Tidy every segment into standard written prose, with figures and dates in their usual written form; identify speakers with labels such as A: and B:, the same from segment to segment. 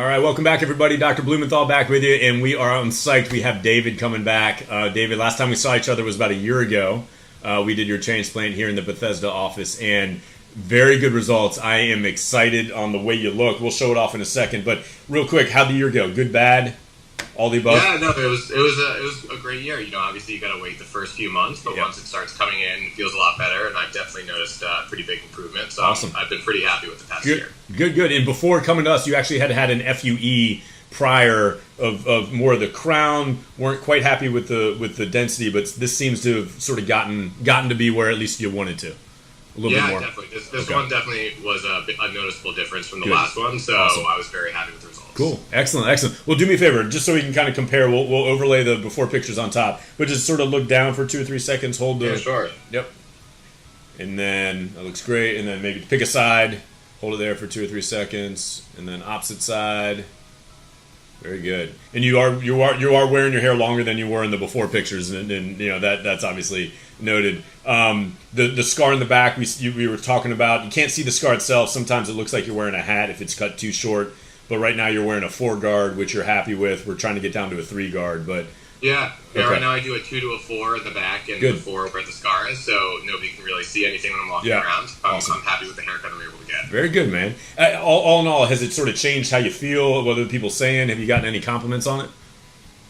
A: All right, welcome back, everybody. Dr. Blumenthal back with you, and we are on psyched. We have David coming back. David, last time we saw each other was about a year ago. We did your transplant here in the Bethesda office, and very good results. I am excited on the way you look. We'll show it off in a second, but real quick, how'd the year go? Good, bad, all the above?
B: Yeah, no, it was a great year. You know, obviously you got to wait the first few months, but once it starts coming in, it feels a lot better, and I've definitely noticed a pretty big improvement. So
A: awesome.
B: I've been pretty happy with the past year.
A: Good. And before coming to us, you actually had an FUE prior of more of the crown. Weren't quite happy with the density, but this seems to have sort of gotten to be where at least you wanted to. A little bit more.
B: Definitely. This one definitely was a noticeable difference from the last one, so awesome. I was very happy with the results.
A: Cool. Excellent. Well, do me a favor, just so we can kind of compare, we'll overlay the before pictures on top, but just sort of look down for 2 or 3 seconds, hold the...
B: Yeah, sure.
A: Yep. And then, that looks great, and then maybe pick a side, hold it there for 2 or 3 seconds, and then opposite side. Very good. And you are wearing your hair longer than you were in the before pictures, and you know that's obviously noted. The scar in the back we were talking about. You can't see the scar itself. Sometimes it looks like you're wearing a hat if it's cut too short. But right now you're wearing a 4 guard, which you're happy with. We're trying to get down to a 3 guard, but
B: okay. Right now I do a 2 to a 4 in the back and the 4 where the scar is, so nobody can really see anything when I'm walking around.
A: Awesome.
B: I'm happy with the haircut I'm able to get.
A: Very good, man. All in all, has it sort of changed how you feel? What are people saying? Have you gotten any compliments on it?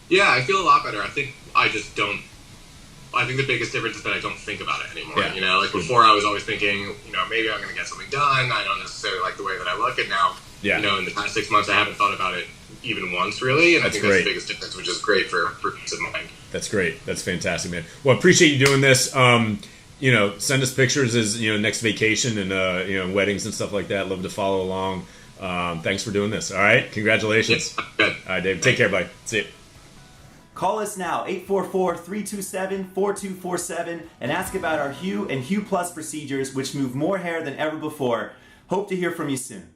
B: Yeah, I feel a lot better. I think the biggest difference is that I don't think about it anymore. Yeah. You know, like before I was always thinking, you know, maybe I'm going to get something done. I don't necessarily like the way that I look, and now, you know, in the past 6 months I haven't thought about it even once, really, and I think that's the biggest difference, which is great for peace of mind.
A: That's great. That's fantastic, man. Well, I appreciate you doing this. You know, send us pictures as, you know, next vacation and, you know, weddings and stuff like that. Love to follow along. Thanks for doing this. All right? Congratulations.
B: Yes, good.
A: All right, Dave. Take care, buddy. See you.
C: Call us now, 844-327-4247, and ask about our Hue and Hue Plus procedures, which move more hair than ever before. Hope to hear from you soon.